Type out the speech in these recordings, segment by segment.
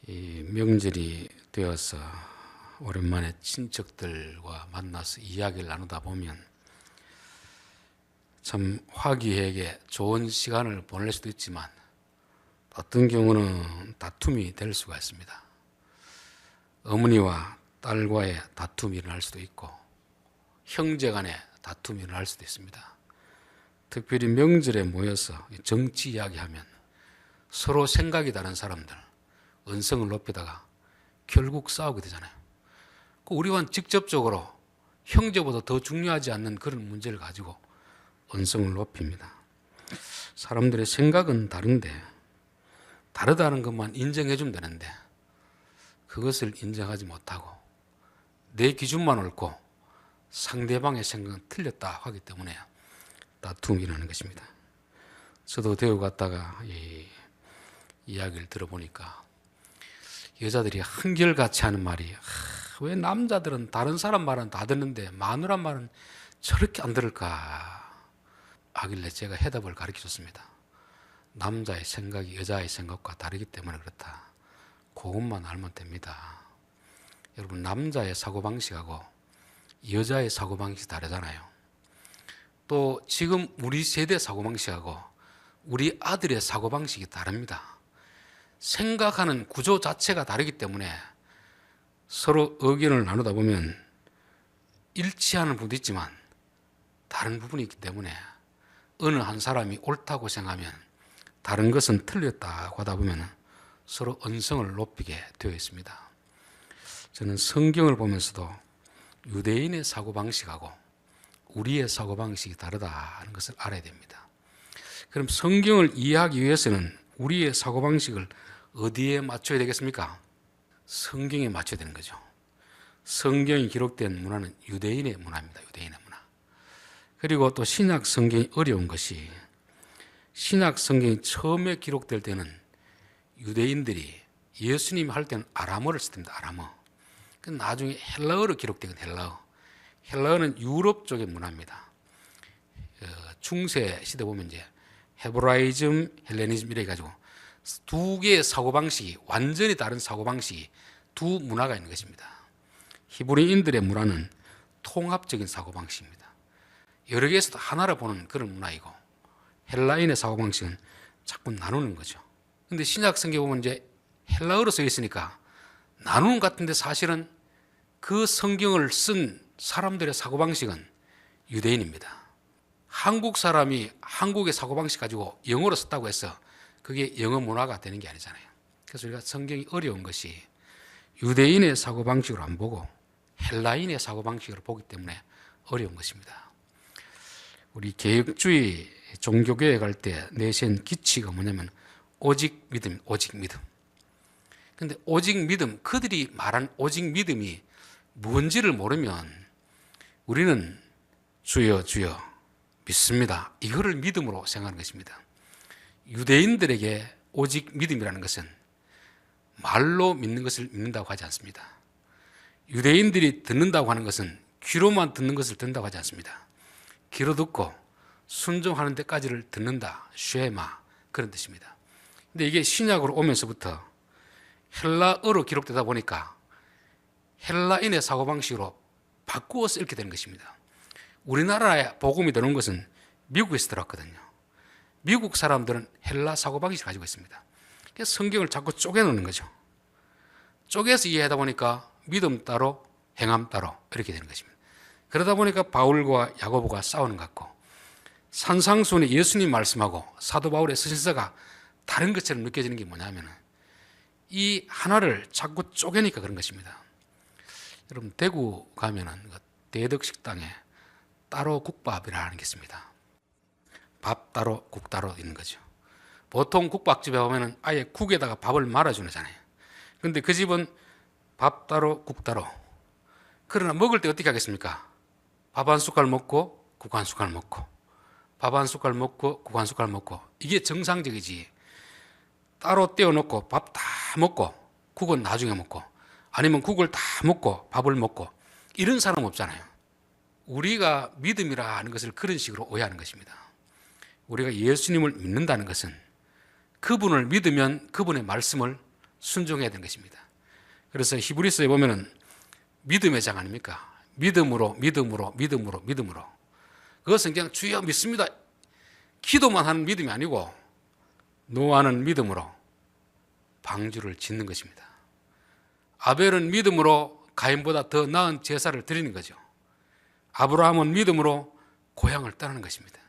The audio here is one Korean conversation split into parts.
이 명절이 되어서 오랜만에 친척들과 만나서 이야기를 나누다 보면 참 화기애애하게 좋은 시간을 보낼 수도 있지만 어떤 경우는 다툼이 될 수가 있습니다. 어머니와 딸과의 다툼이 일어날 수도 있고 형제 간의 다툼이 일어날 수도 있습니다. 특별히 명절에 모여서 정치 이야기하면 서로 생각이 다른 사람들 언성을 높이다가 결국 싸우게 되잖아요. 우리와는 직접적으로 형제보다 더 중요하지 않는 그런 문제를 가지고 언성을 높입니다. 사람들의 생각은 다른데 다르다는 것만 인정해 주면 되는데 그것을 인정하지 못하고 내 기준만 옳고 상대방의 생각은 틀렸다 하기 때문에 다툼이 일어나는 것입니다. 저도 대우 갔다가 이야기를 들어보니까 여자들이 한결같이 하는 말이 왜 남자들은 다른 사람 말은 다 듣는데 마누라 말은 저렇게 안 들을까 하길래 제가 해답을 가르쳐줬습니다. 남자의 생각이 여자의 생각과 다르기 때문에 그렇다. 그것만 알면 됩니다. 여러분, 남자의 사고방식하고 여자의 사고방식이 다르잖아요. 또 지금 우리 세대 사고방식하고 우리 아들의 사고방식이 다릅니다. 생각하는 구조 자체가 다르기 때문에 서로 의견을 나누다 보면 일치하는 부분도 있지만 다른 부분이 있기 때문에 어느 한 사람이 옳다고 생각하면 다른 것은 틀렸다고 하다 보면 서로 언성을 높이게 되어 있습니다. 저는 성경을 보면서도 유대인의 사고방식하고 우리의 사고방식이 다르다는 것을 알아야 됩니다. 그럼 성경을 이해하기 위해서는 우리의 사고방식을 어디에 맞춰야 되겠습니까? 성경에 맞춰야 되는 거죠. 성경이 기록된 문화는 유대인의 문화입니다. 유대인의 문화. 그리고 또 신약 성경이 어려운 것이 신약 성경이 처음에 기록될 때는 유대인들이 예수님이 할 때는 아람어를 썼습니다. 아람어. 나중에 헬라어로 기록되건 헬라어. 헬라어는 유럽 쪽의 문화입니다. 중세 시대 보면 이제 헤브라이즘, 헬레니즘 이래 가지고 두 개의 사고방식이 완전히 다른 사고방식이 두 문화가 있는 것입니다. 히브리인들의 문화는 통합적인 사고방식입니다. 여러 개에서도 하나를 보는 그런 문화이고 헬라인의 사고방식은 자꾸 나누는 거죠. 그런데 신약 성경 보면 이제 헬라어로 써 있으니까 나누는 것 같은데 사실은 그 성경을 쓴 사람들의 사고방식은 유대인입니다. 한국 사람이 한국의 사고방식 가지고 영어로 썼다고 해서 그게 영어 문화가 되는 게 아니잖아요. 그래서 우리가 성경이 어려운 것이 유대인의 사고방식으로 안 보고 헬라인의 사고방식으로 보기 때문에 어려운 것입니다. 우리 개혁주의 종교교회 갈 때 내세운 기치가 뭐냐면 오직 믿음, 오직 믿음. 근데 오직 믿음, 그들이 말한 오직 믿음이 뭔지를 모르면 우리는 주여 주여 믿습니다. 이거를 믿음으로 생각하는 것입니다. 유대인들에게 오직 믿음이라는 것은 말로 믿는 것을 믿는다고 하지 않습니다. 유대인들이 듣는다고 하는 것은 귀로만 듣는 것을 듣는다고 하지 않습니다. 귀로 듣고 순종하는 데까지를 듣는다. 쉐마, 그런 뜻입니다. 근데 이게 신약으로 오면서부터 헬라어로 기록되다 보니까 헬라인의 사고방식으로 바꾸어서 읽게 되는 것입니다. 우리나라에 복음이 들어온 것은 미국에서 들어왔거든요. 미국 사람들은 헬라 사고방식을 가지고 있습니다. 그래서 성경을 자꾸 쪼개놓는 거죠. 쪼개서 이해하다 보니까 믿음 따로 행함 따로 이렇게 되는 것입니다. 그러다 보니까 바울과 야고보가 싸우는 것 같고 산상수훈에 예수님 말씀하고 사도 바울의 서신서가 다른 것처럼 느껴지는 게 뭐냐면 이 하나를 자꾸 쪼개니까 그런 것입니다. 여러분, 대구 가면은 대덕식당에 따로 국밥이라는 게 있습니다. 밥 따로 국 따로 있는 거죠. 보통 국밥집에 보면은 아예 국에다가 밥을 말아주잖아요. 그런데 그 집은 밥 따로 국 따로. 그러나 먹을 때 어떻게 하겠습니까? 밥 한 숟갈 먹고 국 한 숟갈 먹고 밥 한 숟갈 먹고 국 한 숟갈 먹고 이게 정상적이지. 따로 떼어놓고 밥 다 먹고 국은 나중에 먹고 아니면 국을 다 먹고 밥을 먹고 이런 사람 없잖아요. 우리가 믿음이라는 것을 그런 식으로 오해하는 것입니다. 우리가 예수님을 믿는다는 것은 그분을 믿으면 그분의 말씀을 순종해야 되는 것입니다. 그래서 히브리서에 보면은 믿음의 장 아닙니까? 믿음으로 믿음으로 믿음으로 믿음으로. 그것은 그냥 주여 믿습니다 기도만 하는 믿음이 아니고 노하는 믿음으로 방주를 짓는 것입니다. 아벨은 믿음으로 가인보다 더 나은 제사를 드리는 거죠. 아브라함은 믿음으로 고향을 떠나는 것입니다.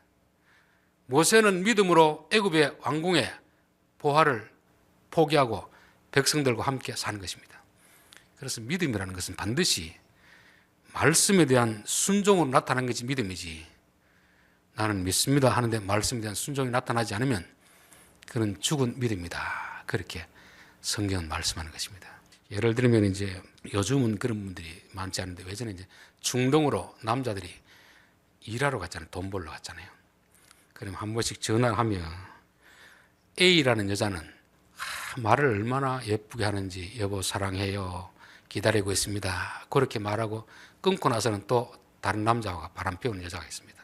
모세는 믿음으로 애굽의 왕궁의 보화를 포기하고 백성들과 함께 사는 것입니다. 그래서 믿음이라는 것은 반드시 말씀에 대한 순종으로 나타나는 것이 믿음이지, 나는 믿습니다 하는데 말씀에 대한 순종이 나타나지 않으면 그는 죽은 믿음이다, 그렇게 성경은 말씀하는 것입니다. 예를 들면 이제 요즘은 그런 분들이 많지 않은데 예전에 이제 중동으로 남자들이 일하러 갔잖아요. 돈 벌러 갔잖아요. 그럼 한 번씩 전화하면 A라는 여자는 말을 얼마나 예쁘게 하는지, 여보 사랑해요, 기다리고 있습니다, 그렇게 말하고 끊고 나서는 또 다른 남자와 바람 피우는 여자가 있습니다.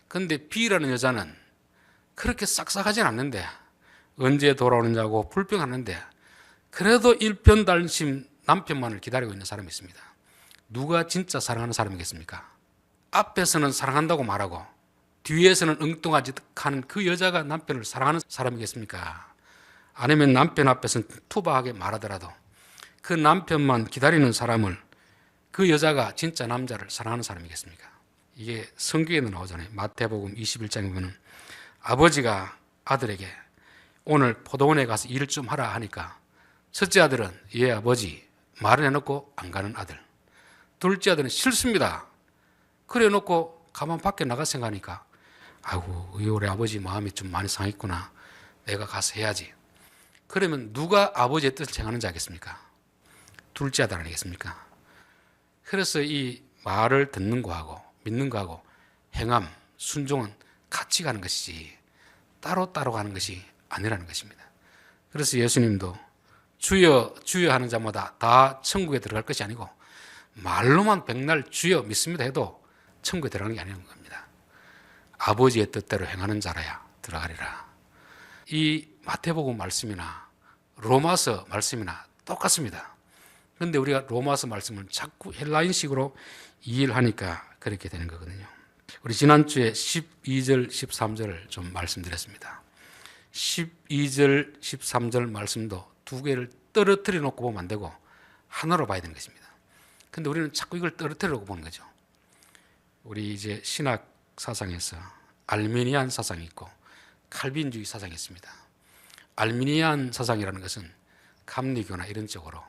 그런데 B라는 여자는 그렇게 싹싹하진 않는데 언제 돌아오느냐고 불평하는데 그래도 일편단심 남편만을 기다리고 있는 사람이 있습니다. 누가 진짜 사랑하는 사람이겠습니까? 앞에서는 사랑한다고 말하고 뒤에서는 엉뚱하지 하는 그 여자가 남편을 사랑하는 사람이겠습니까? 아니면 남편 앞에서는 투박하게 말하더라도 그 남편만 기다리는 사람을, 그 여자가 진짜 남자를 사랑하는 사람이겠습니까? 이게 성경에도 나오잖아요. 마태복음 21장에 보면 아버지가 아들에게 오늘 포도원에 가서 일 좀 하라 하니까 첫째 아들은 예 아버지 말을 해놓고 안 가는 아들, 둘째 아들은 싫습니다 그래 놓고 가만 밖에 나가 생각하니까 아이고 우리 아버지 마음이 좀 많이 상했구나, 내가 가서 해야지. 그러면 누가 아버지의 뜻을 행하는지 알겠습니까? 둘째 아들 아니겠습니까? 그래서 이 말을 듣는 거하고 믿는 거하고 행함, 순종은 같이 가는 것이지 따로따로 가는 것이 아니라는 것입니다. 그래서 예수님도 주여 주여 하는 자마다 다 천국에 들어갈 것이 아니고 말로만 백날 주여 믿습니다 해도 천국에 들어가는 게 아니라는 겁니다. 아버지의 뜻대로 행하는 자라야 들어가리라. 이 마태복음 말씀이나 로마서 말씀이나 똑같습니다. 그런데 우리가 로마서 말씀을 자꾸 헬라인식으로 이해를 하니까 그렇게 되는 거거든요. 우리 지난주에 12절, 13절을 좀 말씀드렸습니다. 12절, 13절 말씀도 두 개를 떨어뜨려 놓고 보면 안 되고 하나로 봐야 되는 것입니다. 그런데 우리는 자꾸 이걸 떨어뜨려 놓고 보는 거죠. 우리 이제 신학 사상에서 알미니안 사상이 있고 칼빈주의 사상이 있습니다. 알미니안 사상이라는 것은 감리교나 이런 쪽으로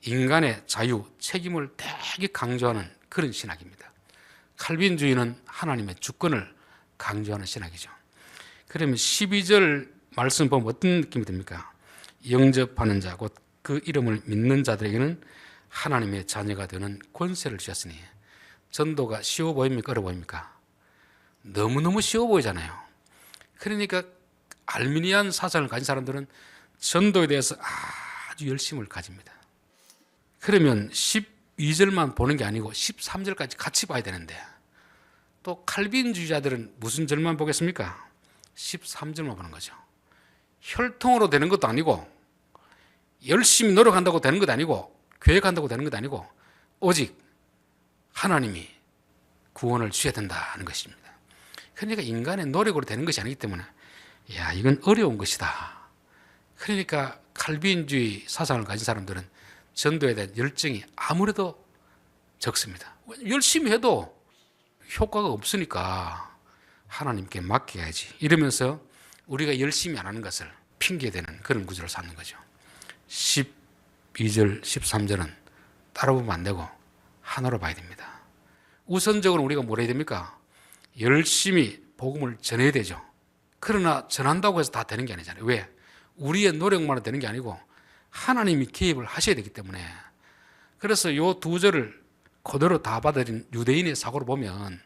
인간의 자유, 책임을 되게 강조하는 그런 신학입니다. 칼빈주의는 하나님의 주권을 강조하는 신학이죠. 그러면 12절 말씀 보면 어떤 느낌이 듭니까? 영접하는 자, 곧 그 이름을 믿는 자들에게는 하나님의 자녀가 되는 권세를 주셨으니. 전도가 쉬워 보입니까? 어려워 보입니까? 너무너무 쉬워 보이잖아요. 그러니까 알미니안 사상을 가진 사람들은 전도에 대해서 아주 열심을 가집니다. 그러면 12절만 보는 게 아니고 13절까지 같이 봐야 되는데 또 칼빈주의자들은 무슨 절만 보겠습니까? 13절만 보는 거죠. 혈통으로 되는 것도 아니고 열심히 노력한다고 되는 것도 아니고 교회 간다고 되는 것도 아니고 오직 하나님이 구원을 주셔야 된다는 것입니다. 그러니까 인간의 노력으로 되는 것이 아니기 때문에 야 이건 어려운 것이다. 그러니까 칼빈주의 사상을 가진 사람들은 전도에 대한 열정이 아무래도 적습니다. 열심히 해도 효과가 없으니까 하나님께 맡겨야지 이러면서 우리가 열심히 안 하는 것을 핑계대는 그런 구조를 삼는 거죠. 12절, 13절은 따로 보면 안 되고 하나로 봐야 됩니다. 우선적으로 우리가 뭘 해야 됩니까? 열심히 복음을 전해야 되죠. 그러나 전한다고 해서 다 되는 게 아니잖아요. 왜? 우리의 노력만으로 되는 게 아니고 하나님이 개입을 하셔야 되기 때문에. 그래서 이 두 절을 그대로 다 받아들인 유대인의 사고를 보면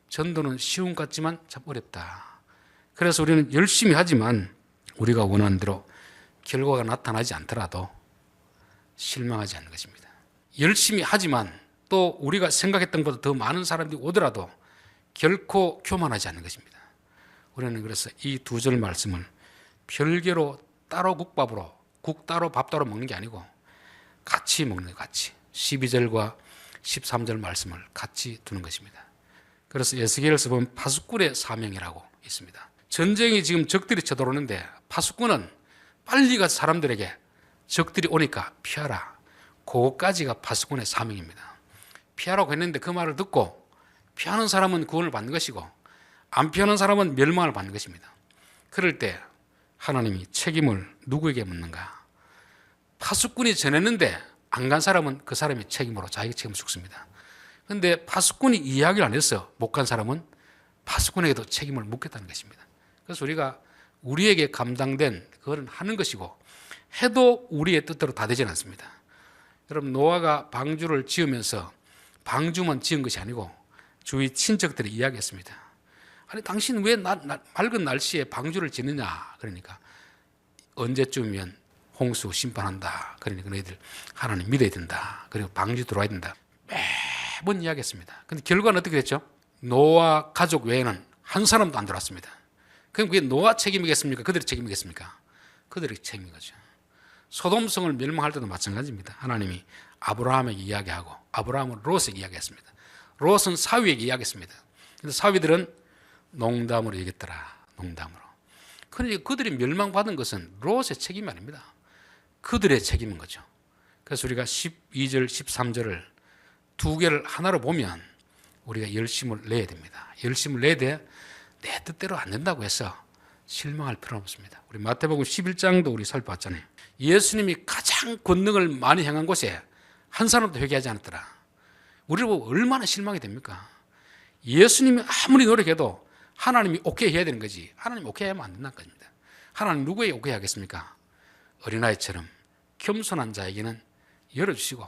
전도는 쉬운 것 같지만 참 어렵다. 그래서 우리는 열심히 하지만 우리가 원하는 대로 결과가 나타나지 않더라도 실망하지 않는 것입니다. 열심히 하지만 또 우리가 생각했던 것보다 더 많은 사람들이 오더라도 결코 교만하지 않는 것입니다. 우리는 그래서 이 두 절 말씀을 별개로 따로 국밥으로 국 따로 밥 따로 먹는 게 아니고 같이 먹는 거예요. 같이 12절과 13절 말씀을 같이 두는 것입니다. 그래서 에스겔에서 보면 파수꾼의 사명이라고 있습니다. 전쟁이 지금 적들이 쳐들어오는데 파수꾼은 빨리 가서 사람들에게 적들이 오니까 피하라. 그거까지가 파수꾼의 사명입니다. 피하라고 했는데 그 말을 듣고 피하는 사람은 구원을 받는 것이고 안 피하는 사람은 멸망을 받는 것입니다. 그럴 때 하나님이 책임을 누구에게 묻는가? 파수꾼이 전했는데 안 간 사람은 그 사람이 책임으로 자기 책임을 죽습니다. 그런데 파수꾼이 이야기를 안 해서 못 간 사람은 파수꾼에게도 책임을 묻겠다는 것입니다. 그래서 우리가 우리에게 감당된 그거는 하는 것이고 해도 우리의 뜻대로 다 되지는 않습니다. 여러분 노아가 방주를 지으면서 방주만 지은 것이 아니고 주위 친척들이 이야기했습니다. 아니 당신 왜 맑은 날씨에 방주를 짓느냐? 그러니까 언제쯤이면 홍수 심판한다. 그러니까 너희들 하나님 믿어야 된다. 그리고 방주 들어와야 된다. 매번 이야기했습니다. 근데 결과는 어떻게 됐죠? 노아 가족 외에는 한 사람도 안 들어왔습니다. 그럼 그게 노아 책임이겠습니까? 그들의 책임이겠습니까? 그들의 책임인 거죠. 소돔성을 멸망할 때도 마찬가지입니다. 하나님이 아브라함에게 이야기하고 아브라함은 롯에게 이야기했습니다. 롯은 사위에게 이야기했습니다. 근데 사위들은 농담으로 얘기했더라. 농담으로. 그러니까 그들이 멸망받은 것은 롯의 책임이 아닙니다. 그들의 책임인 거죠. 그래서 우리가 12절, 13절을 두 개를 하나로 보면 우리가 열심을 내야 됩니다. 열심을 내야 돼. 내 뜻대로 안 된다고 해서 실망할 필요는 없습니다. 우리 마태복음 11장도 우리 살펴봤잖아요. 예수님이 가장 권능을 많이 행한 곳에 한 사람도 회개하지 않았더라. 우리를 보고 얼마나 실망이 됩니까? 예수님이 아무리 노력해도 하나님이 오케이 해야 되는 거지. 하나님 오케이 하면 안 된다는 겁니다. 하나님 누구에게 오케이 하겠습니까? 어린아이처럼 겸손한 자에게는 열어주시고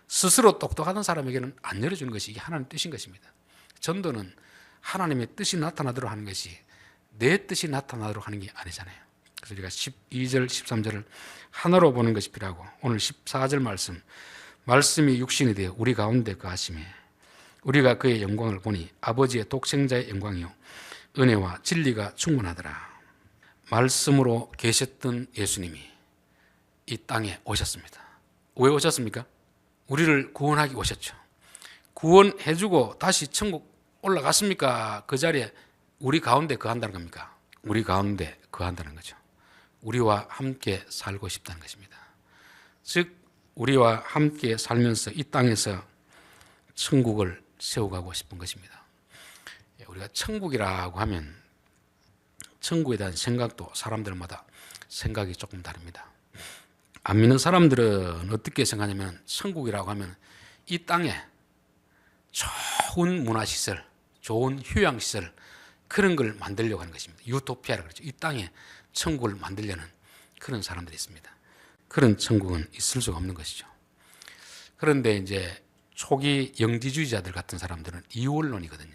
스스로 똑똑하던 사람에게는 안 열어주는 것이 이게 하나님의 뜻인 것입니다. 전도는 하나님의 뜻이 나타나도록 하는 것이 내 뜻이 나타나도록 하는 게 아니잖아요. 그래서 우리가 12절, 13절을 하나로 보는 것이 필요하고 오늘 14절 말씀이 육신이 되어 우리 가운데 거하심에 우리가 그의 영광을 보니 아버지의 독생자의 영광이요 은혜와 진리가 충만하더라. 말씀으로 계셨던 예수님이 이 땅에 오셨습니다. 왜 오셨습니까? 우리를 구원하기 오셨죠. 구원해주고 다시 천국 올라갔습니까? 그 자리에 우리 가운데 거한다는 겁니까? 우리 가운데 거한다는 거죠. 우리와 함께 살고 싶다는 것입니다. 즉 우리와 함께 살면서 이 땅에서 천국을 세워가고 싶은 것입니다. 우리가 천국이라고 하면 천국에 대한 생각도 사람들마다 생각이 조금 다릅니다. 안 믿는 사람들은 어떻게 생각하냐면 천국이라고 하면 이 땅에 좋은 문화시설, 좋은 휴양시설 그런 걸 만들려고 하는 것입니다. 유토피아라고 그러죠. 이 땅에 천국을 만들려는 그런 사람들이 있습니다. 그런 천국은 있을 수가 없는 것이죠. 그런데 이제 초기 영지주의자들 같은 사람들은 이원론이거든요.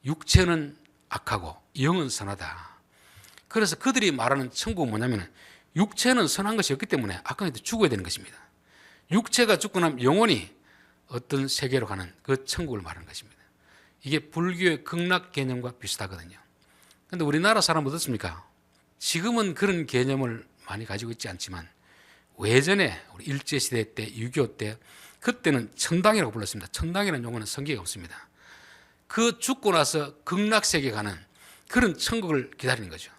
육체는 악하고 영은 선하다. 그래서 그들이 말하는 천국은 뭐냐면 육체는 선한 것이 없기 때문에 악한 것도 죽어야 되는 것입니다. 육체가 죽고 나면 영혼이 어떤 세계로 가는 그 천국을 말하는 것입니다. 이게 불교의 극락 개념과 비슷하거든요. 그런데 우리나라 사람은 어떻습니까? 지금은 그런 개념을 많이 가지고 있지 않지만 외전에 우리 일제시대 때 6.25 때 그때는 천당이라고 불렀습니다. 천당이라는 용어는 성경에 없습니다. 그 죽고 나서 극락세계 가는 그런 천국을 기다리는 거죠.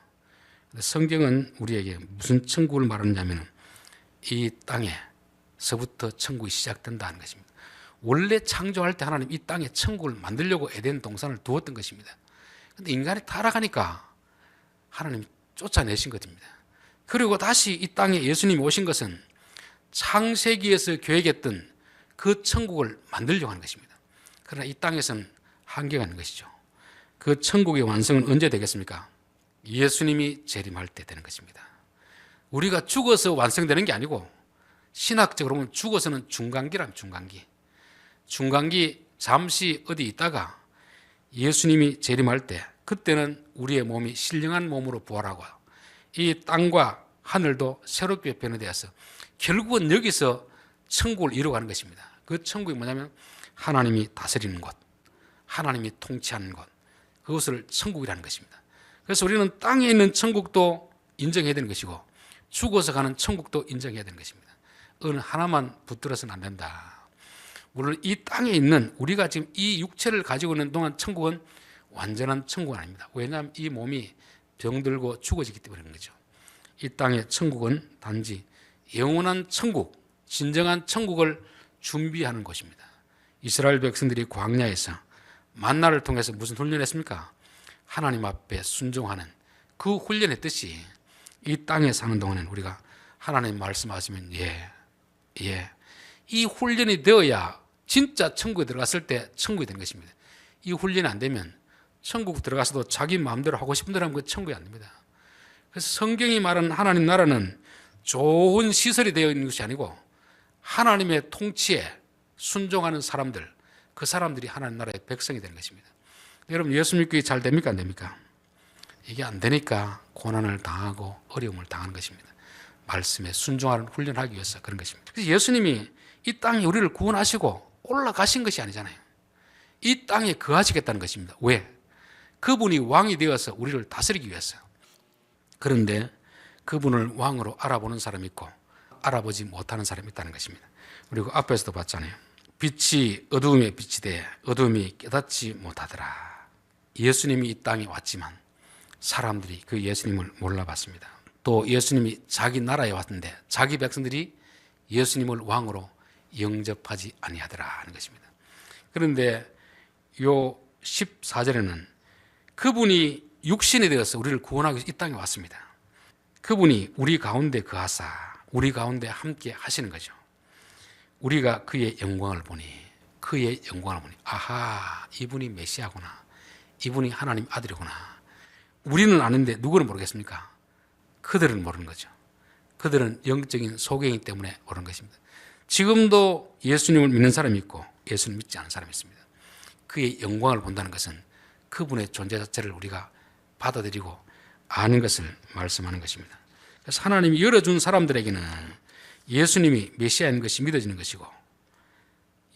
성경은 우리에게 무슨 천국을 말하느냐면 이 땅에서부터 천국이 시작된다는 것입니다. 원래 창조할 때 하나님 이 땅에 천국을 만들려고 에덴 동산을 두었던 것입니다. 그런데 인간이 타락하니까 하나님이 쫓아내신 것입니다. 그리고 다시 이 땅에 예수님이 오신 것은 창세기에서 계획했던 그 천국을 만들려고 하는 것입니다. 그러나 이 땅에서는 한계가 있는 것이죠. 그 천국의 완성은 언제 되겠습니까? 예수님이 재림할 때 되는 것입니다. 우리가 죽어서 완성되는 게 아니고 신학적으로 보면 죽어서는 중간기라면 중간기 잠시 어디 있다가 예수님이 재림할 때 그때는 우리의 몸이 신령한 몸으로 부활하고 이 땅과 하늘도 새롭게 변화되어서 결국은 여기서 천국을 이루어가는 것입니다. 그 천국이 뭐냐면 하나님이 다스리는 곳, 하나님이 통치하는 곳, 그것을 천국이라는 것입니다. 그래서 우리는 땅에 있는 천국도 인정해야 되는 것이고 죽어서 가는 천국도 인정해야 되는 것입니다. 어느 하나만 붙들어서는 안 된다. 물론 이 땅에 있는 우리가 지금 이 육체를 가지고 있는 동안 천국은 완전한 천국은 아닙니다. 왜냐하면 이 몸이 병들고 죽어지기 때문에 그런 거죠. 이 땅의 천국은 단지 영원한 천국, 진정한 천국을 준비하는 곳입니다. 이스라엘 백성들이 광야에서 만나를 통해서 무슨 훈련을 했습니까? 하나님 앞에 순종하는 그 훈련했듯이 이 땅에 사는 동안에는 우리가 하나님 말씀하시면 예. 이 훈련이 되어야 진짜 천국에 들어갔을 때 천국이 되는 것입니다. 이 훈련이 안 되면 천국 들어가서도 자기 마음대로 하고 싶은 대로 하면 그 천국이 안 됩니다. 그래서 성경이 말하는 하나님 나라는 좋은 시설이 되어 있는 것이 아니고 하나님의 통치에 순종하는 사람들, 그 사람들이 하나님 나라의 백성이 되는 것입니다. 여러분, 예수 믿기 잘 됩니까? 안 됩니까? 이게 안 되니까 고난을 당하고 어려움을 당하는 것입니다. 말씀에 순종하는 훈련하기 위해서 그런 것입니다. 그래서 예수님이 이 땅에 우리를 구원하시고 올라가신 것이 아니잖아요. 이 땅에 거하시겠다는 것입니다. 왜? 그분이 왕이 되어서 우리를 다스리기 위해서. 그런데 그분을 왕으로 알아보는 사람이 있고 알아보지 못하는 사람이 있다는 것입니다. 그리고 앞에서도 봤잖아요. 빛이 어두움에 빛이 돼 어두움이 깨닫지 못하더라. 예수님이 이 땅에 왔지만 사람들이 그 예수님을 몰라봤습니다. 또 예수님이 자기 나라에 왔는데 자기 백성들이 예수님을 왕으로 영접하지 아니하더라 하는 것입니다. 그런데 요 14절에는 그분이 육신이 되어서 우리를 구원하기 위해서 이 땅에 왔습니다. 그분이 우리 가운데 거하사 우리 가운데 함께 하시는 거죠. 우리가 그의 영광을 보니 아하, 이분이 메시아구나, 이분이 하나님 아들이구나. 우리는 아는데 누구는 모르겠습니까? 그들은 모르는 거죠. 그들은 영적인 소경이기 때문에 모르는 것입니다. 지금도 예수님을 믿는 사람이 있고 예수님 믿지 않는 사람이 있습니다. 그의 영광을 본다는 것은 그분의 존재 자체를 우리가 받아들이고 아는 것을 말씀하는 것입니다. 그래서 하나님이 열어준 사람들에게는 예수님이 메시아인 것이 믿어지는 것이고,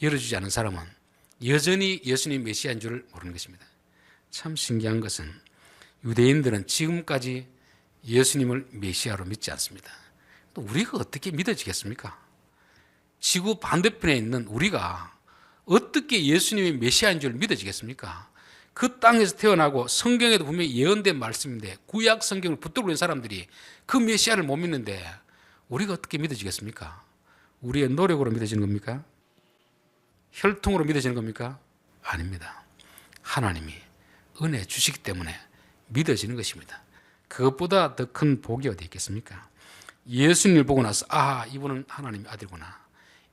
열어주지 않은 사람은 여전히 예수님이 메시아인 줄 모르는 것입니다. 참 신기한 것은 유대인들은 지금까지 예수님을 메시아로 믿지 않습니다. 또 우리가 어떻게 믿어지겠습니까? 지구 반대편에 있는 우리가 어떻게 예수님이 메시아인 줄 믿어지겠습니까? 그 땅에서 태어나고 성경에도 분명히 예언된 말씀인데 구약 성경을 붙들고 있는 사람들이 그 메시아를 못 믿는데 우리가 어떻게 믿어지겠습니까? 우리의 노력으로 믿어지는 겁니까? 혈통으로 믿어지는 겁니까? 아닙니다. 하나님이 은혜 주시기 때문에 믿어지는 것입니다. 그것보다 더 큰 복이 어디 있겠습니까? 예수님을 보고 나서 이분은 하나님의 아들이구나,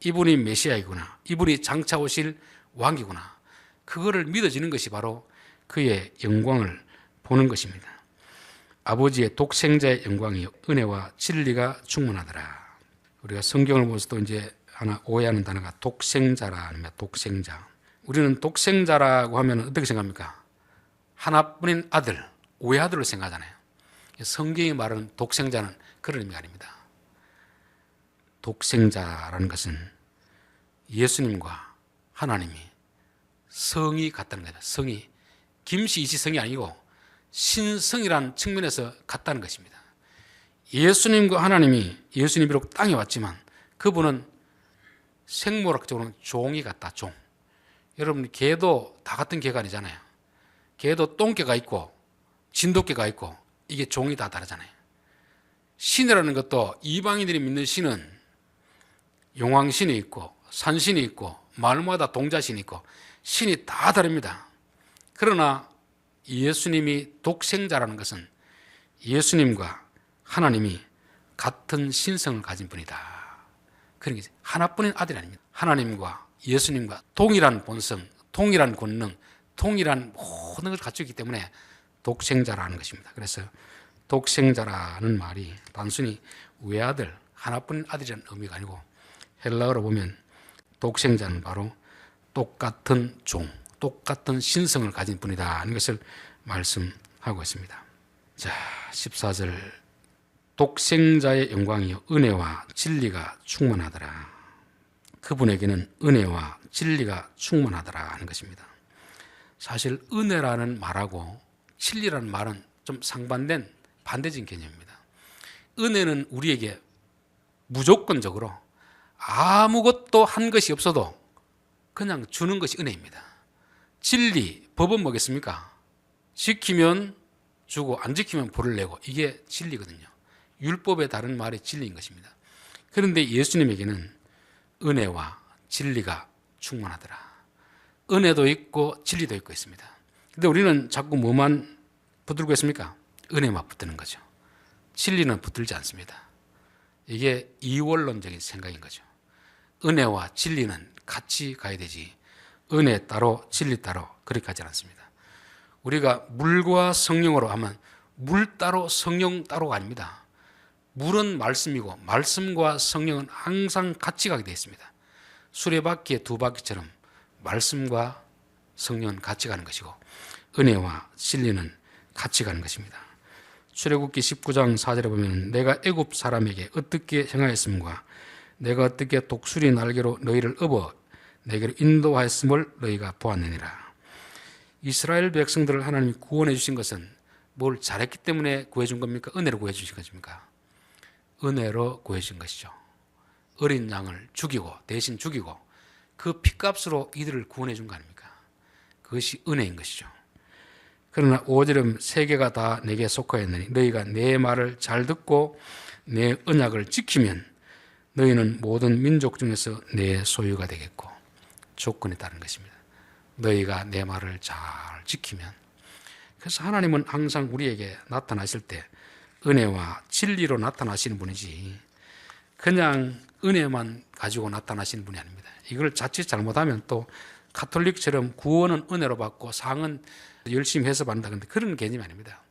이분이 메시아이구나, 이분이 장차 오실 왕이구나, 그거를 믿어지는 것이 바로 그의 영광을 보는 것입니다. 아버지의 독생자의 영광이 은혜와 진리가 충만하더라. 우리가 성경을 보면서도 이제 하나 오해하는 단어가 독생자라는 겁니다. 독생자. 우리는 독생자라고 하면 어떻게 생각합니까? 하나뿐인 아들, 외아들로 생각하잖아요. 성경이 말하는 독생자는 그런 의미가 아닙니다. 독생자라는 것은 예수님과 하나님이 성이 같다는 거예요. 성이 김씨이치성이 아니고 신성이라는 측면에서 같다는 것입니다. 예수님과 하나님이, 예수님 비록 땅에 왔지만 그분은 생물학적으로는 종이 같다. 종. 여러분, 개도 다 같은 개가 아니잖아요. 개도 똥개가 있고 진돗개가 있고 이게 종이 다 다르잖아요. 신이라는 것도 이방인들이 믿는 신은 용왕신이 있고 산신이 있고 마을마다 동자신이 있고 신이 다 다릅니다. 그러나 예수님이 독생자라는 것은 예수님과 하나님이 같은 신성을 가진 분이다. 그러니까 하나뿐인 아들이 아닙니다. 하나님과 예수님과 동일한 본성, 동일한 권능, 동일한 모든 걸 갖추고 있기 때문에 독생자라는 것입니다. 그래서 독생자라는 말이 단순히 외아들, 하나뿐인 아들이라는 의미가 아니고 헬라어로 보면 독생자는 바로 똑같은 종, 똑같은 신성을 가진 분이다 하는 것을 말씀하고 있습니다. 자, 14절. 독생자의 영광이요 은혜와 진리가 충만하더라. 그분에게는 은혜와 진리가 충만하더라 하는 것입니다. 사실 은혜라는 말하고 진리라는 말은 좀 상반된 반대적인 개념입니다. 은혜는 우리에게 무조건적으로 아무것도 한 것이 없어도 그냥 주는 것이 은혜입니다. 진리, 법은 뭐겠습니까? 지키면 주고 안 지키면 벌을 내고, 이게 진리거든요. 율법의 다른 말이 진리인 것입니다. 그런데 예수님에게는 은혜와 진리가 충만하더라. 은혜도 있고 진리도 있고 있습니다. 근데 우리는 자꾸 뭐만 붙들고 있습니까? 은혜만 붙드는 거죠. 진리는 붙들지 않습니다. 이게 이원론적인 생각인 거죠. 은혜와 진리는 같이 가야 되지, 은혜 따로 진리 따로 그렇게 하지 않습니다. 우리가 물과 성령으로 하면 물 따로 성령 따로가 아닙니다. 물은 말씀이고 말씀과 성령은 항상 같이 가게 되어 있습니다. 수레바퀴의 두 바퀴처럼 말씀과 성령은 같이 가는 것이고 은혜와 진리는 같이 가는 것입니다. 출애굽기 19장 4절에 보면 내가 애굽 사람에게 어떻게 행하였음과 내가 어떻게 독수리 날개로 너희를 업어 내게로 인도하였음을 너희가 보았느니라. 이스라엘 백성들을 하나님이 구원해 주신 것은 뭘 잘했기 때문에 구해준 겁니까? 은혜로 구해 주신 것입니까? 은혜로 구해 주신 것이죠. 어린 양을 죽이고 대신 죽이고 그 핏값으로 이들을 구원해 준 거 아닙니까? 그것이 은혜인 것이죠. 그러나 5절은 세계가 다 내게 속하였느니 너희가 내 말을 잘 듣고 내 언약을 지키면 너희는 모든 민족 중에서 내 소유가 되겠고, 조건이 다른 것입니다. 너희가 내 말을 잘 지키면. 그래서 하나님은 항상 우리에게 나타나실 때 은혜와 진리로 나타나시는 분이지 그냥 은혜만 가지고 나타나시는 분이 아닙니다. 이걸 자칫 잘못하면 또 가톨릭처럼 구원은 은혜로 받고 상은 열심히 해서 받는다, 근데 그런 개념이 아닙니다.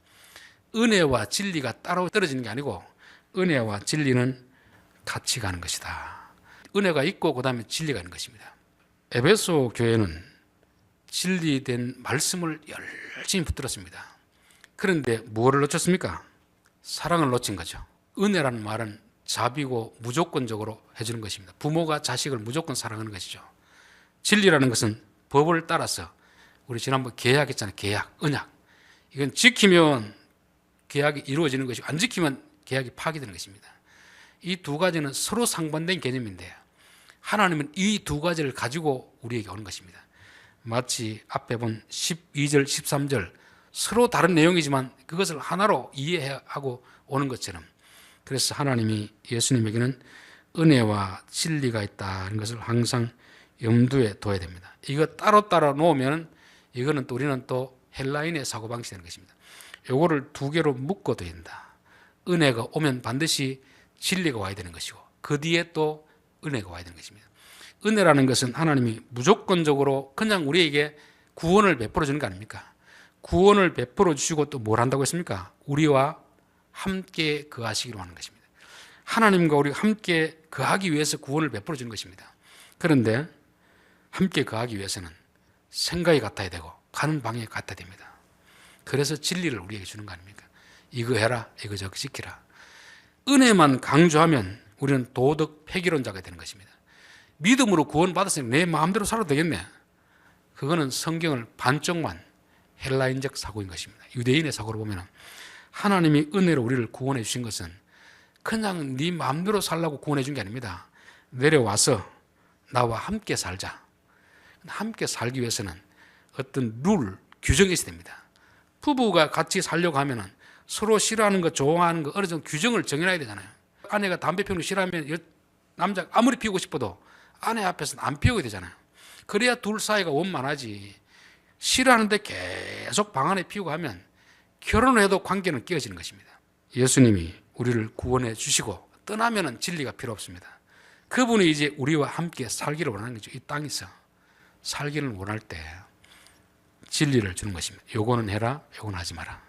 은혜와 진리가 따로 떨어지는 게 아니고 은혜와 진리는 같이 가는 것이다. 은혜가 있고 그 다음에 진리가 있는 것입니다. 에베소 교회는 진리된 말씀을 열심히 붙들었습니다. 그런데 무엇을 놓쳤습니까? 사랑을 놓친 거죠. 은혜라는 말은 자비고 무조건적으로 해주는 것입니다. 부모가 자식을 무조건 사랑하는 것이죠. 진리라는 것은 법을 따라서, 우리 지난번 계약했잖아요. 계약, 언약. 이건 지키면 계약이 이루어지는 것이고 안 지키면 계약이 파기되는 것입니다. 이 두 가지는 서로 상반된 개념인데 하나님은 이 두 가지를 가지고 우리에게 오는 것입니다. 마치 앞에 본 12절, 13절 서로 다른 내용이지만 그것을 하나로 이해하고 오는 것처럼, 그래서 하나님이 예수님에게는 은혜와 진리가 있다는 것을 항상 염두에 둬야 됩니다. 이거 따로 놓으면 이거는 또 우리는 또 헬라인의 사고방식이 되는 것입니다. 이거를 두 개로 묶어도 된다. 은혜가 오면 반드시 진리가 와야 되는 것이고 그 뒤에 또 은혜가 와야 되는 것입니다. 은혜라는 것은 하나님이 무조건적으로 그냥 우리에게 구원을 베풀어 주는 거 아닙니까? 구원을 베풀어 주시고 또 뭘 한다고 했습니까? 우리와 함께 거하시기로 하는 것입니다. 하나님과 우리가 함께 거하기 위해서 구원을 베풀어 주는 것입니다. 그런데 함께 거하기 위해서는 생각이 같아야 되고 가는 방향이 같아야 됩니다. 그래서 진리를 우리에게 주는 거 아닙니까? 이거 해라, 이거 저거 지키라. 은혜만 강조하면 우리는 도덕 폐기론자가 되는 것입니다. 믿음으로 구원받았으니 내 마음대로 살아도 되겠네. 그거는 성경을 반쪽만 헬라인적 사고인 것입니다. 유대인의 사고로 보면 하나님이 은혜로 우리를 구원해 주신 것은 그냥 네 마음대로 살라고 구원해 준 게 아닙니다. 내려와서 나와 함께 살자. 함께 살기 위해서는 어떤 룰, 규정이 있어야 됩니다. 부부가 같이 살려고 하면 서로 싫어하는 거, 좋아하는 거 어느 정도 규정을 정해놔야 되잖아요. 아내가 담배 피우는 거 싫어하면 남자가 아무리 피우고 싶어도 아내 앞에서는 안 피우게 되잖아요. 그래야 둘 사이가 원만하지. 싫어하는데 계속 방 안에 피우고 하면 결혼을 해도 관계는 깨어지는 것입니다. 예수님이 우리를 구원해 주시고 떠나면 진리가 필요 없습니다. 그분이 이제 우리와 함께 살기를 원하는 거죠. 이 땅에서 살기를 원할 때 진리를 주는 것입니다. 요거는 해라, 요거는 하지 마라.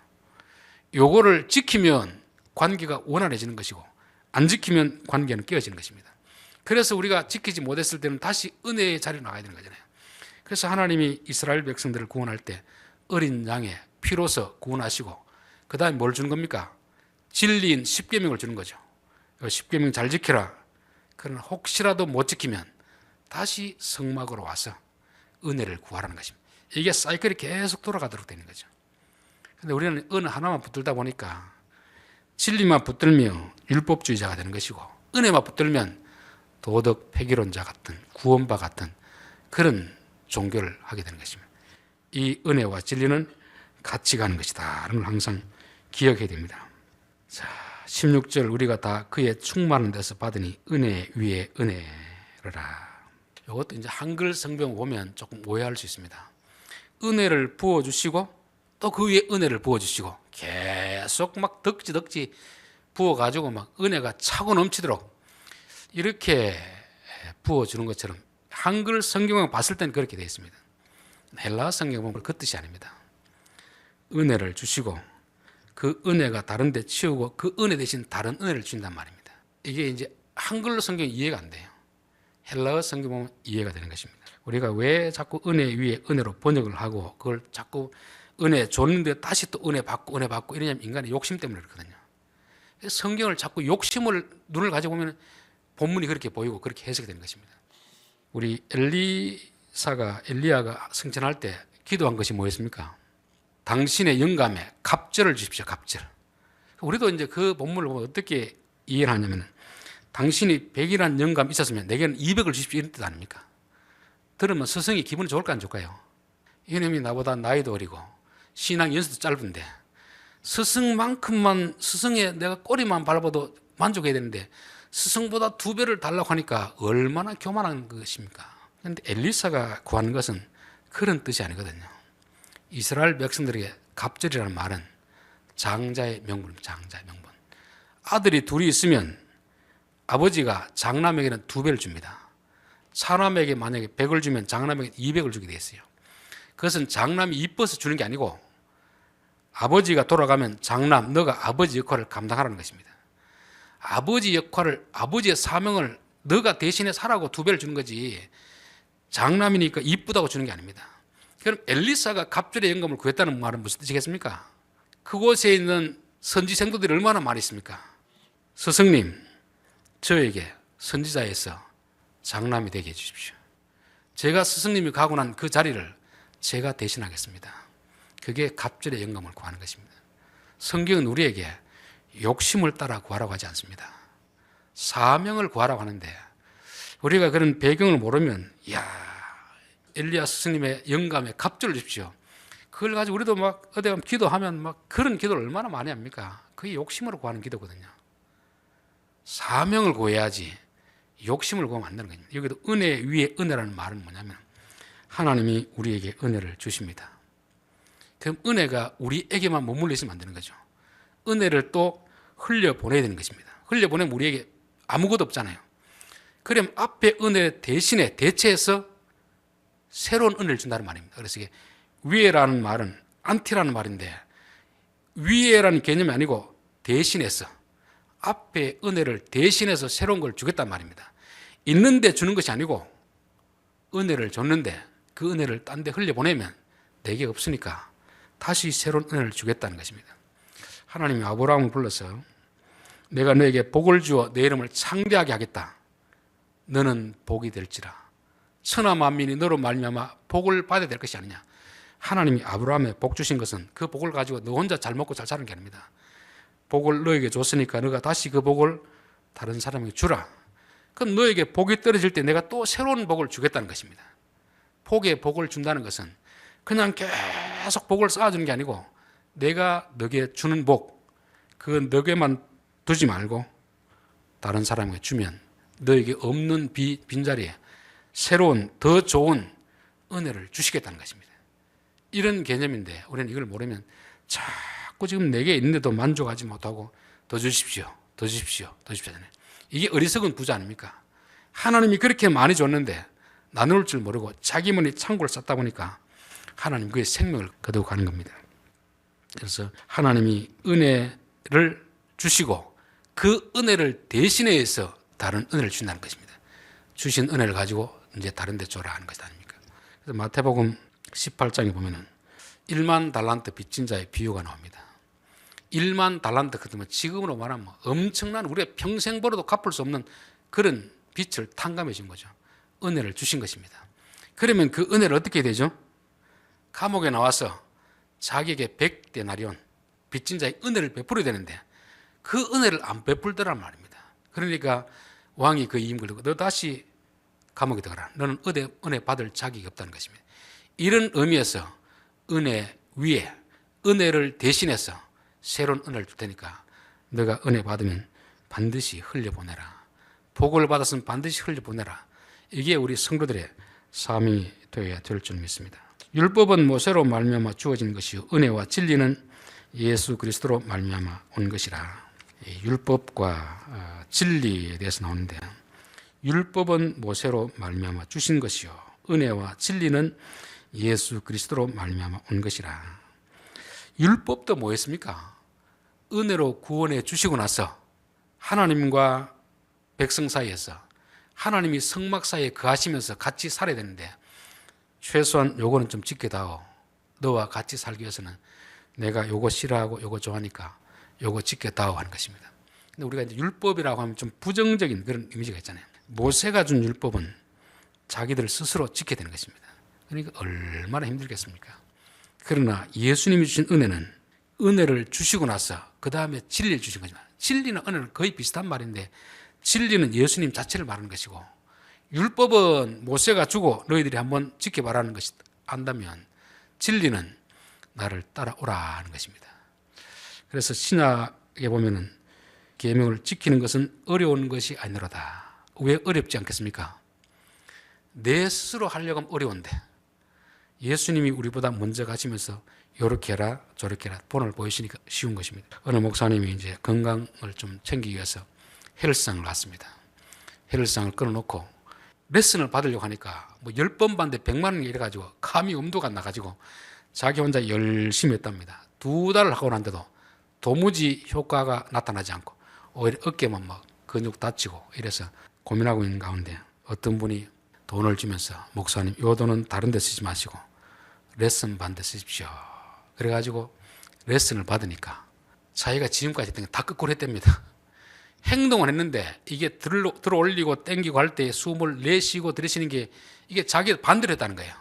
요거를 지키면 관계가 원활해지는 것이고 안 지키면 관계는 깨어지는 것입니다. 그래서 우리가 지키지 못했을 때는 다시 은혜의 자리로 나가야 되는 거잖아요. 그래서 하나님이 이스라엘 백성들을 구원할 때 어린 양의 피로서 구원하시고 그 다음에 뭘 주는 겁니까? 진리인 십계명을 주는 거죠. 십계명 잘 지켜라. 그러나 혹시라도 못 지키면 다시 성막으로 와서 은혜를 구하라는 것입니다. 이게 사이클이 계속 돌아가도록 되는 거죠. 그런데 우리는 어느 하나만 붙들다 보니까 진리만 붙들며 율법주의자가 되는 것이고, 은혜만 붙들면 도덕 폐기론자 같은, 구원파 같은 그런 종교를 하게 되는 것입니다. 이 은혜와 진리는 같이 가는 것이다 라는 걸 항상 기억해야 됩니다. 자, 16절 우리가 다 그의 충만한 데서 받으니 은혜 위에 은혜라. 이것도 이제 한글 성경 보면 조금 오해할 수 있습니다. 은혜를 부어주시고 또 그 위에 은혜를 부어주시고 계속 막 덕지 부어가지고 막 은혜가 차고 넘치도록 이렇게 부어주는 것처럼 한글 성경을 봤을 때는 그렇게 되어 있습니다. 헬라 성경 보면 그 뜻이 아닙니다. 은혜를 주시고 그 은혜가 다른 데 치우고 그 은혜 대신 다른 은혜를 주신단 말입니다. 이게 이제 한글로 성경 이해가 안 돼요. 헬라어 성경 보면 이해가 되는 것입니다. 우리가 왜 자꾸 은혜 위에 은혜로 번역을 하고 그걸 자꾸 은혜 줬는데 다시 또 은혜 받고 이러냐면 인간의 욕심 때문에 그렇거든요. 성경을 자꾸 욕심을 눈을 가지고 보면 본문이 그렇게 보이고 그렇게 해석이 되는 것입니다. 우리 엘리야가 승천할 때 기도한 것이 뭐였습니까? 당신의 영감에 갑절을 주십시오. 갑절. 우리도 이제 그 본문을 보면 어떻게 이해를 하냐면 당신이 100이라는 영감 있었으면 내게는 200을 주십시오 이런 뜻 아닙니까? 들으면 스승이 기분이 좋을까 안 좋을까요? 이놈이 나보다 나이도 어리고 신앙 연수도 짧은데 스승만큼만 스승에 내가 꼬리만 밟아도 만족해야 되는데 스승보다 2배를 달라고 하니까 얼마나 교만한 것입니까? 그런데 엘리사가 구하는 것은 그런 뜻이 아니거든요. 이스라엘 백성들에게 갑절이라는 말은 장자의 명분입니다. 장자의 명분. 아들이 둘이 있으면 아버지가 장남에게는 2배를 줍니다. 차남에게 만약에 100을 주면 장남에게 200을 주게 돼 있어요. 그것은 장남이 이뻐서 주는 게 아니고 아버지가 돌아가면 장남, 너가 아버지 역할을 감당하라는 것입니다. 아버지 역할을, 아버지의 사명을 너가 대신에 사라고 2배를 주는 거지 장남이니까 이쁘다고 주는 게 아닙니다. 그럼 엘리사가 갑절의 영감을 구했다는 말은 무슨 뜻이겠습니까? 그곳에 있는 선지 생도들이 얼마나 많이 있습니까? 스승님, 저에게 선지자에서 장남이 되게 해주십시오. 제가 스승님이 가고 난 그 자리를 제가 대신하겠습니다. 그게 갑절의 영감을 구하는 것입니다. 성경은 우리에게 욕심을 따라 구하라고 하지 않습니다. 사명을 구하라고 하는데 우리가 그런 배경을 모르면 엘리야 스승님의 영감에 갑절을 주십시오. 그걸 가지고 우리도 막 어디 가면 기도하면 막 그런 기도를 얼마나 많이 합니까? 그게 욕심으로 구하는 기도거든요. 사명을 구해야지 욕심을 구하면 안 되는 거죠. 여기도 은혜 위에 은혜라는 말은 뭐냐면 하나님이 우리에게 은혜를 주십니다. 그럼 은혜가 우리에게만 머물러 있으면 안 되는 거죠. 은혜를 또 흘려보내야 되는 것입니다. 흘려보내면 우리에게 아무것도 없잖아요. 그럼 앞에 은혜 대신에 대체해서 새로운 은혜를 준다는 말입니다. 그래서 이게 위에라는 말은 안티라는 말인데 위에라는 개념이 아니고 대신해서 앞에 은혜를 대신해서 새로운 걸 주겠단 말입니다. 있는데 주는 것이 아니고 은혜를 줬는데 그 은혜를 딴 데 흘려보내면 내게 없으니까 다시 새로운 은혜를 주겠다는 것입니다. 하나님이 아브라함을 불러서 내가 너에게 복을 주어 내 이름을 창대하게 하겠다. 너는 복이 될지라. 천하 만민이 너로 말미암아 복을 받아야 될 것이 아니냐. 하나님이 아브라함에 복 주신 것은 그 복을 가지고 너 혼자 잘 먹고 잘 사는 게 아닙니다. 복을 너에게 줬으니까 너가 다시 그 복을 다른 사람에게 주라. 그럼 너에게 복이 떨어질 때 내가 또 새로운 복을 주겠다는 것입니다. 복에 복을 준다는 것은 그냥 계속 복을 쌓아주는 게 아니고 내가 너에게 주는 복, 그 너에게만 두지 말고 다른 사람에게 주면 너에게 없는 빈자리에 새로운 더 좋은 은혜를 주시겠다는 것입니다. 이런 개념인데 우리는 이걸 모르면 자꾸 지금 내게 있는데도 만족하지 못하고 더 주십시오, 더 주십시오, 더 주십시오. 이게 어리석은 부자 아닙니까? 하나님이 그렇게 많이 줬는데 나눌 줄 모르고 자기만의 창고를 쌓다 보니까 하나님 그의 생명을 거두고 가는 겁니다. 그래서 하나님이 은혜를 주시고 그 은혜를 대신해서 다른 은혜를 준다는 것입니다. 주신 은혜를 가지고 이제 다른 데 줘라 하는 것이 아닙니까? 그래서 마태복음 18장에 보면은 1만 달란트 빚진 자의 비유가 나옵니다. 1만 달란트 그러면 지금으로 말하면 엄청난 우리가 평생 벌어도 갚을 수 없는 그런 빚을 탕감해 준 거죠. 은혜를 주신 것입니다. 그러면 그 은혜를 어떻게 되죠? 감옥에 나와서 자기에게 100데나리온 빚진 자의 은혜를 베풀어야 되는데 그 은혜를 안 베풀더란 말입니다. 그러니까 왕이 그 임금을 듣고 너 다시 감옥에 들어가라. 너는 은혜 받을 자격이 없다는 것입니다. 이런 의미에서 은혜 위에 은혜를 대신해서 새로운 은혜를 줄 테니까 너가 은혜 받으면 반드시 흘려보내라. 복을 받았으면 반드시 흘려보내라. 이게 우리 성도들의 사명이 되어야 될 줄 믿습니다. 율법은 모세로 말미암아 주어진 것이요 은혜와 진리는 예수 그리스도로 말미암아 온 것이라. 율법과 진리에 대해서 나오는데 율법은 모세로 말미암아 주신 것이요 은혜와 진리는 예수 그리스도로 말미암아 온 것이라. 율법도 뭐였습니까? 은혜로 구원해 주시고 나서 하나님과 백성 사이에서 하나님이 성막 사이에 거하시면서 같이 살아야 되는데 최소한 요거는 좀 지켜다오. 너와 같이 살기 위해서는 내가 요거 싫어하고 요거 좋아하니까 요거 지켜다오 하는 것입니다. 근데 우리가 이제 율법이라고 하면 좀 부정적인 그런 이미지가 있잖아요. 모세가 준 율법은 자기들 스스로 지켜야 되는 것입니다. 그러니까 얼마나 힘들겠습니까? 그러나 예수님이 주신 은혜는 은혜를 주시고 나서 그 다음에 진리를 주신 거지만 진리는 은혜는 거의 비슷한 말인데 진리는 예수님 자체를 말하는 것이고 율법은 모세가 주고 너희들이 한번 지켜봐라는 것이 안다면 진리는 나를 따라오라 하는 것입니다. 그래서 신약에 보면은 계명을 지키는 것은 어려운 것이 아니로다. 왜 어렵지 않겠습니까? 내 스스로 하려고 하면 어려운데 예수님이 우리보다 먼저 가시면서 요렇게 해라 저렇게 해라 본을 보이시니까 쉬운 것입니다. 어느 목사님이 이제 건강을 좀 챙기기 위해서 헬스장을 갔습니다. 헬스장을 끊어놓고 레슨을 받으려고 하니까 뭐 10번 받는데 100만 원이 이래가지고 감이 엄두가 안 나가지고 자기 혼자 열심히 했답니다. 2달을 하고 난데도 도무지 효과가 나타나지 않고 오히려 어깨만 막 근육 다치고 이래서 고민하고 있는 가운데 어떤 분이 돈을 주면서 목사님 이 돈은 다른 데 쓰지 마시고 레슨 받는 데 쓰십시오. 그래가지고 레슨을 받으니까 자기가 지금까지 했던 게 다 거꾸로 했답니다. 행동을 했는데 이게 들어 올리고 땡기고 할 때 숨을 내쉬고 들이쉬는 게 이게 자기 반대로 했다는 거예요.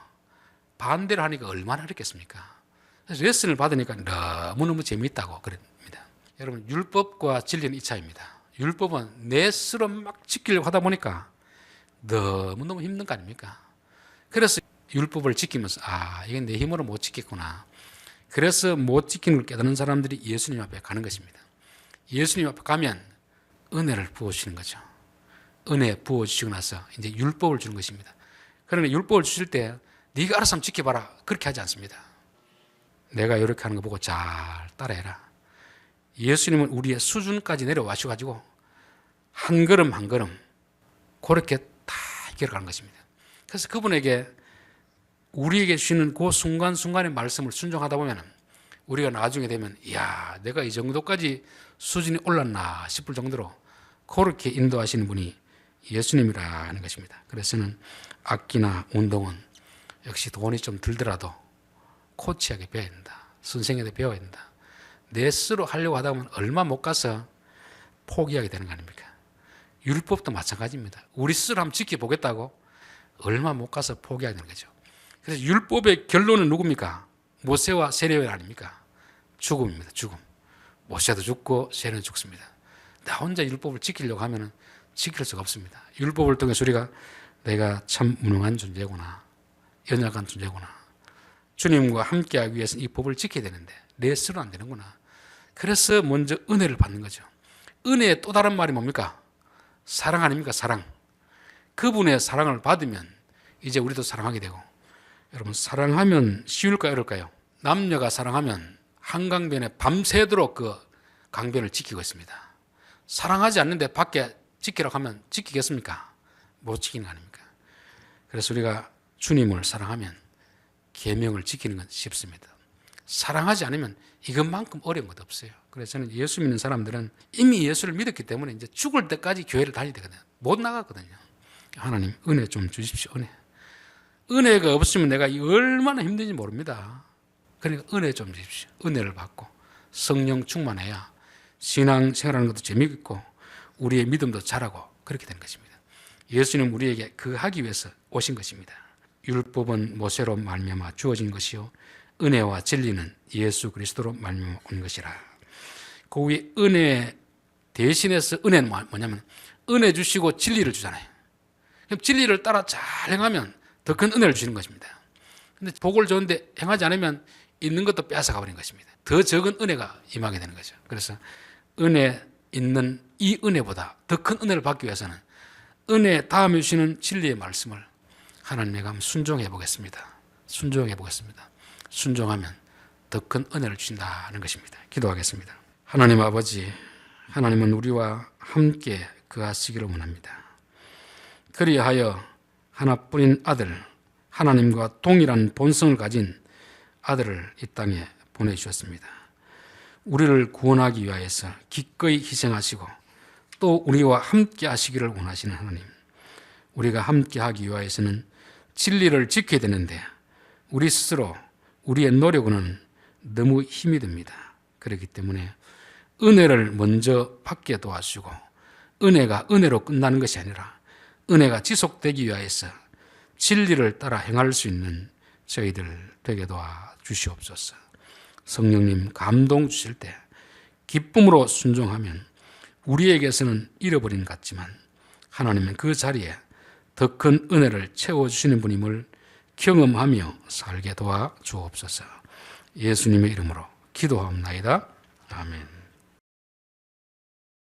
반대로 하니까 얼마나 어렵겠습니까? 그래서 레슨을 받으니까 너무너무 재미있다고 그럽니다. 여러분 율법과 진리는 이 차이입니다. 율법은 내 스스로 막 지키려고 하다 보니까 너무너무 힘든 거 아닙니까? 그래서 율법을 지키면서 이게 내 힘으로 못 지켰구나. 그래서 못 지키는 걸 깨닫는 사람들이 예수님 앞에 가는 것입니다. 예수님 앞에 가면 은혜를 부어주시는 거죠. 은혜 부어주시고 나서 이제 율법을 주는 것입니다. 그러나 율법을 주실 때 네가 알아서 한번 지켜봐라 그렇게 하지 않습니다. 내가 이렇게 하는 거 보고 잘 따라해라. 예수님은 우리의 수준까지 내려와셔가지고 한 걸음 한 걸음 그렇게 다 해결하는 것입니다. 그래서 그분에게 우리에게 주시는 그 순간순간의 말씀을 순종하다 보면 우리가 나중에 되면 이야 내가 이 정도까지 수준이 올랐나 싶을 정도로 그렇게 인도하시는 분이 예수님이라는 것입니다. 그래서 저는 악기나 운동은 역시 돈이 좀 들더라도 코치하게 배워야 된다. 선생님한테 배워야 된다. 내 스스로 하려고 하다 보면 얼마 못 가서 포기하게 되는 거 아닙니까? 율법도 마찬가지입니다. 우리 스스로 한번 지켜보겠다고 얼마 못 가서 포기하게 되는 거죠. 그래서 율법의 결론은 누굽니까? 모세와 세례요한 아닙니까? 죽음입니다. 죽음. 모세도 죽고 세례는 죽습니다. 나 혼자 율법을 지키려고 하면 지킬 수가 없습니다. 율법을 통해서 우리가 내가 참 무능한 존재구나. 연약한 존재구나. 주님과 함께하기 위해서는 이 법을 지켜야 되는데 내 스스로 안 되는구나. 그래서 먼저 은혜를 받는 거죠. 은혜의 또 다른 말이 뭡니까? 사랑 아닙니까? 사랑. 그분의 사랑을 받으면 이제 우리도 사랑하게 되고 여러분 사랑하면 쉬울까요? 어려울까요? 남녀가 사랑하면 한강변에 밤새도록 그 강변을 지키고 있습니다. 사랑하지 않는데 밖에 지키라고 하면 지키겠습니까? 못 지키는 거 아닙니까? 그래서 우리가 주님을 사랑하면 계명을 지키는 건 쉽습니다. 사랑하지 않으면 이것만큼 어려운 것도 없어요. 그래서 저는 예수 믿는 사람들은 이미 예수를 믿었기 때문에 이제 죽을 때까지 교회를 다니야 되거든요. 못 나가거든요. 하나님 은혜 좀 주십시오. 은혜가 없으면 내가 얼마나 힘든지 모릅니다. 그러니까 은혜 좀 주십시오. 은혜를 받고 성령 충만해야 신앙 생활하는 것도 재미있고 우리의 믿음도 자라고 그렇게 되는 것입니다. 예수님 우리에게 그 하기 위해서 오신 것입니다. 율법은 모세로 말미암아 주어진 것이요 은혜와 진리는 예수 그리스도로 말미암아 온 것이라. 그 위에 은혜 대신해서 은혜는 뭐냐면 은혜 주시고 진리를 주잖아요. 그럼 진리를 따라 잘 행하면 더 큰 은혜를 주시는 것입니다. 근데 복을 줬는데 행하지 않으면 있는 것도 빼앗아가 버린 것입니다. 더 적은 은혜가 임하게 되는 거죠. 그래서 은혜 있는 이 은혜보다 더 큰 은혜를 받기 위해서는 은혜 다음에 주시는 진리의 말씀을 하나님에게 한번 순종해 보겠습니다. 순종해 보겠습니다. 순종하면 더 큰 은혜를 주신다는 것입니다. 기도하겠습니다. 하나님 아버지, 하나님은 우리와 함께 거하시기를 원합니다. 그리하여 하나뿐인 아들, 하나님과 동일한 본성을 가진 아들을 이 땅에 보내주셨습니다. 우리를 구원하기 위하여서 기꺼이 희생하시고 또 우리와 함께 하시기를 원하시는 하나님, 우리가 함께 하기 위하여서는 진리를 지켜야 되는데 우리 스스로 우리의 노력은 너무 힘이 듭니다. 그렇기 때문에 은혜를 먼저 받게 도와주시고 은혜가 은혜로 끝나는 것이 아니라 은혜가 지속되기 위하여서 진리를 따라 행할 수 있는 저희들 되게 도와주시옵소서. 성령님 감동 주실 때 기쁨으로 순종하면 우리에게서는 잃어버린 것 같지만 하나님은 그 자리에 더 큰 은혜를 채워주시는 분임을 경험하며 살게 도와주옵소서. 예수님의 이름으로 기도하옵나이다. 아멘.